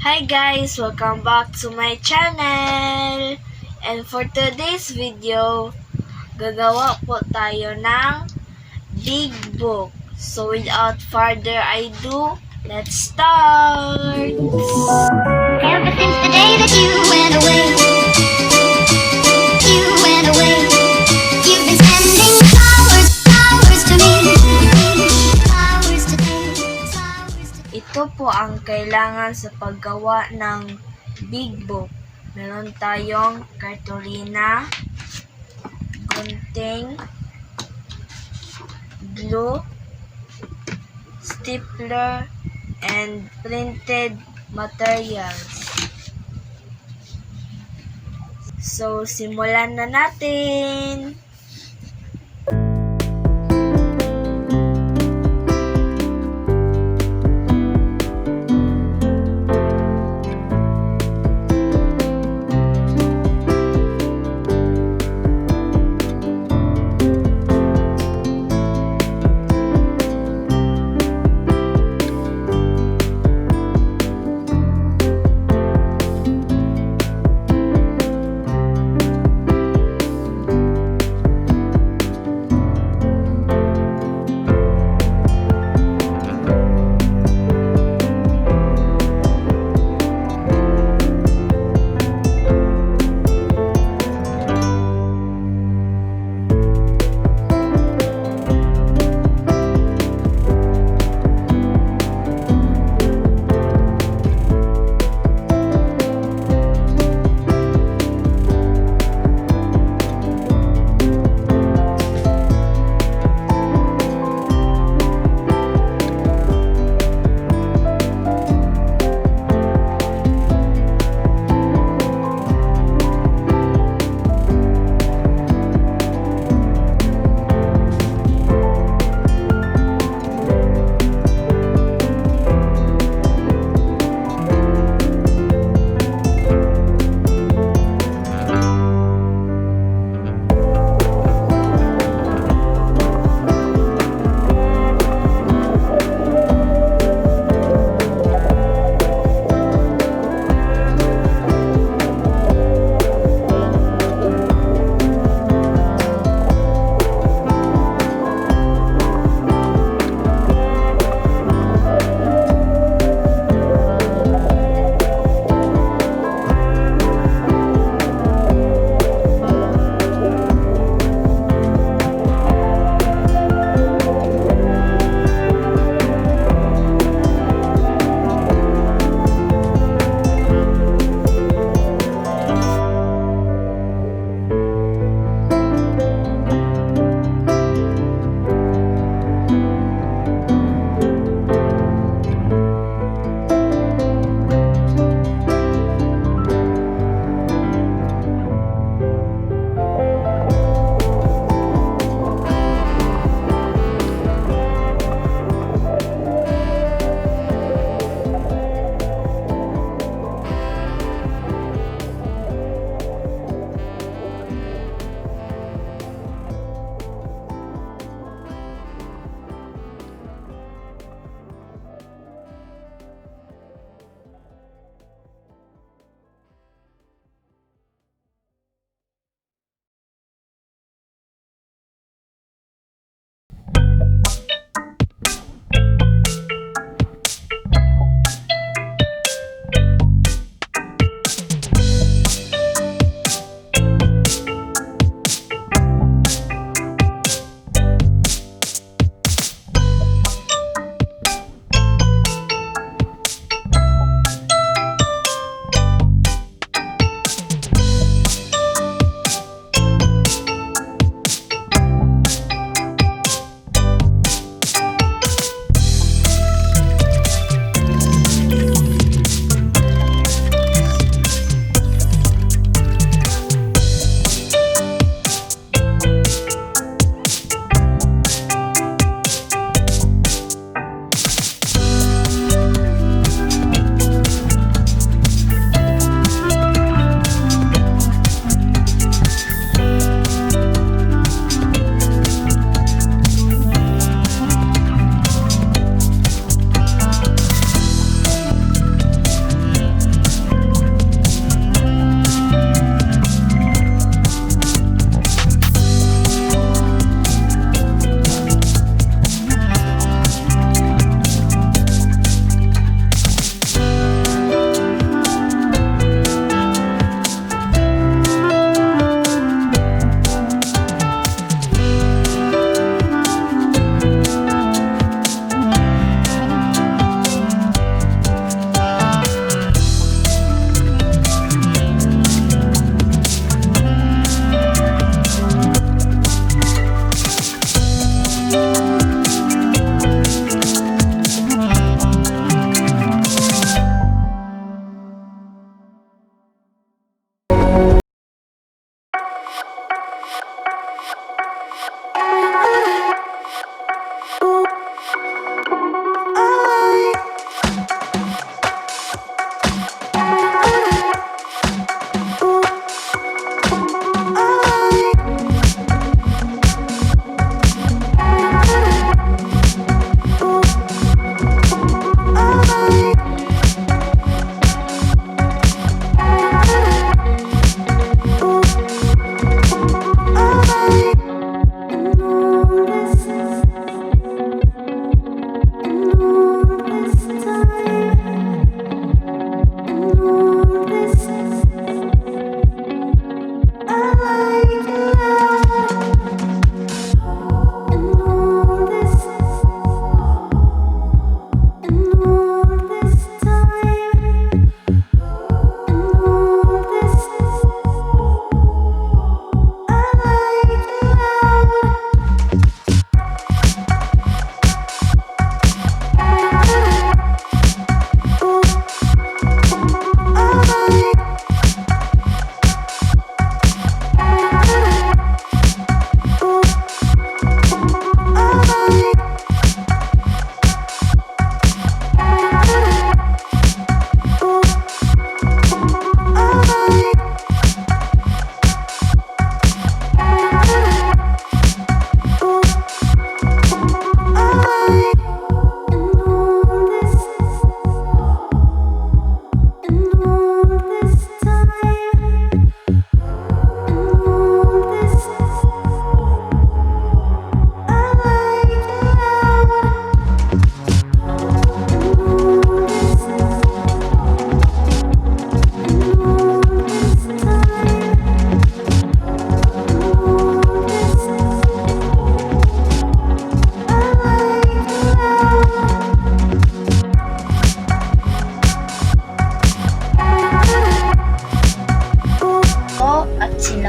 Hi guys! Welcome back to my channel! And for today's video, gagawa po tayo ng big book. So without further ado, let's start! Ever since the day that you went away, you've been sending flowers to me, flowers today, flowers today. Ito po ang kailangan sa paggawa ng big book. Meron tayong cartolina, gunting, glue, stapler, and printed materials. So, simulan na natin!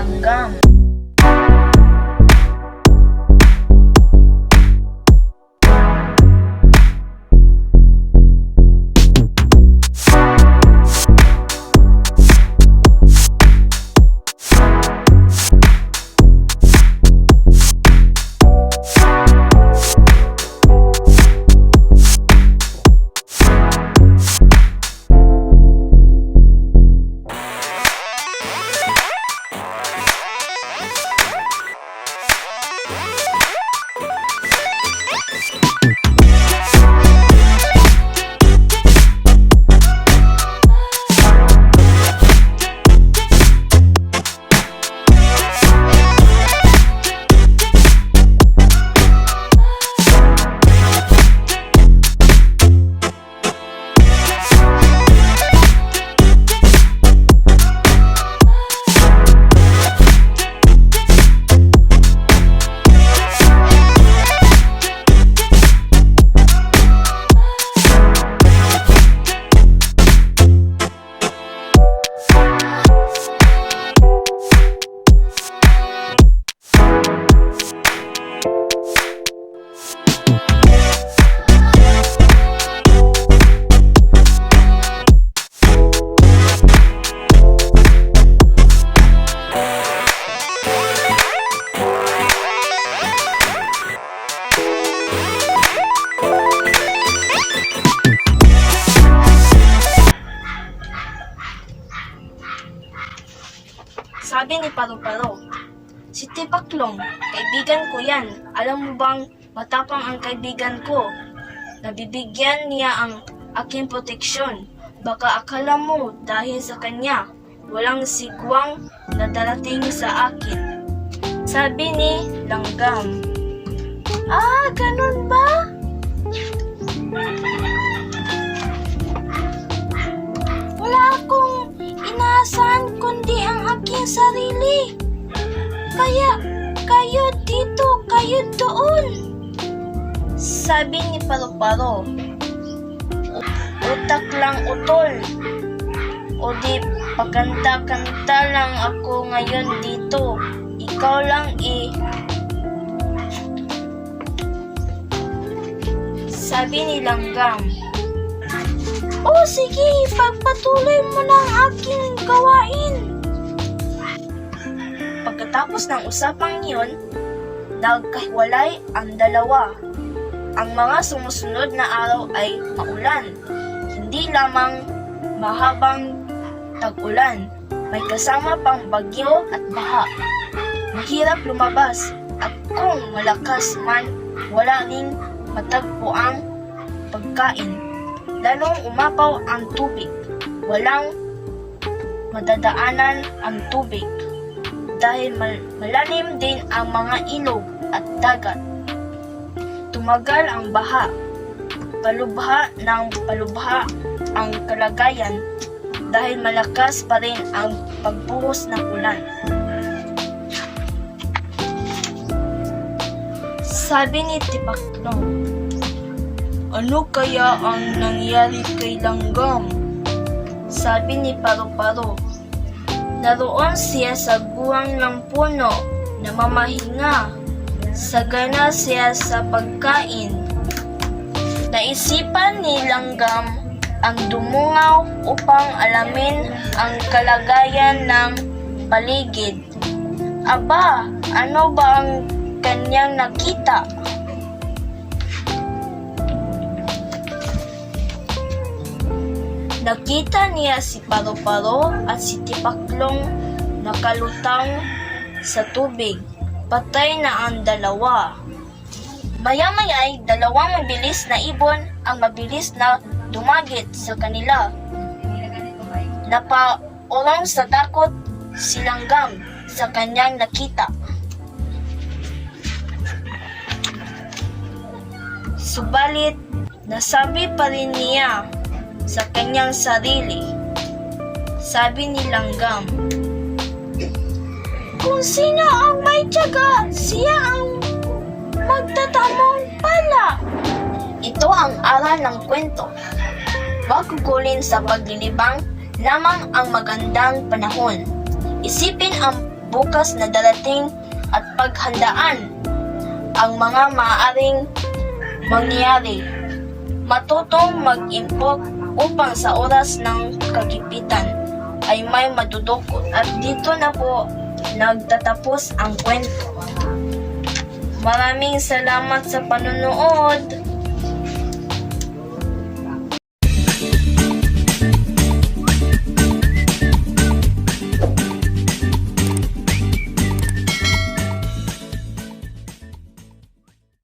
langgam. Sabi ni Paru-Paro, "Si Tipaklong, kaibigan ko yan. Alam mo bang matapang ang kaibigan ko? Nabibigyan niya ang aking proteksyon. Baka akala mo dahil sa kanya, walang sigwang na darating sa akin." Sabi ni Langgam, ganun ba? Wala akong inaasahan kundi ang aking sarili. Kaya kayo dito, kayo doon. Sabi ni Paru-Paro, "Utak lang utol. O di pakanta-kanta lang ako ngayon dito. Ikaw lang Sabi ni Langgam, sige, pagpatuloy mo na ang aking gawain." Pagkatapos ng usapang iyon, nagkahiwalay ang dalawa. Ang mga sumusunod na araw ay maulan. Hindi lamang mahabang tag-ulan, may kasama pang bagyo at baha. Mahirap lumabas at kung malakas man, wala ring matagpo ang pagkain. Lalong umapaw ang tubig. Walang madadaanan ang tubig dahil malalim din ang mga ilog at dagat. Tumagal ang baha. Palubha ng palubha ang kalagayan dahil malakas pa rin ang pagbuhos ng ulan. Sabi ni Tipaklong, "Ano kaya ang nangyari kay Langgam?" Sabi ni Paru-Paro, "Naroon siya sa guwang ng puno, namamahinga. Sagana siya sa pagkain." Naisipan ni Langgam ang dumungaw upang alamin ang kalagayan ng paligid. Aba, ano ba ang kanyang nakita? Nakita niya si Paru-Paro at si Tipaklong nakalutang sa tubig. Patay na ang dalawa. Maya-maya ay dalawang mabilis na ibon ang mabilis na dumagit sa kanila. Napaurong sa takot si Langgam sa kanyang nakita. Subalit, nasabi pa rin niya sa kanyang sarili. Sabi ni Langgam, "Kung sino ang may tiyaga, siya ang magtatamong pala." Ito ang aral ng kwento. Huwag gugulin sa paglilibang lamang ang magandang panahon. Isipin ang bukas na darating at paghandaan ang mga maaaring mangyari. Matutong mag-impok upang sa oras ng kagipitan ay may madudukot. At dito na po nagtatapos ang kwento. Maraming salamat sa panonood.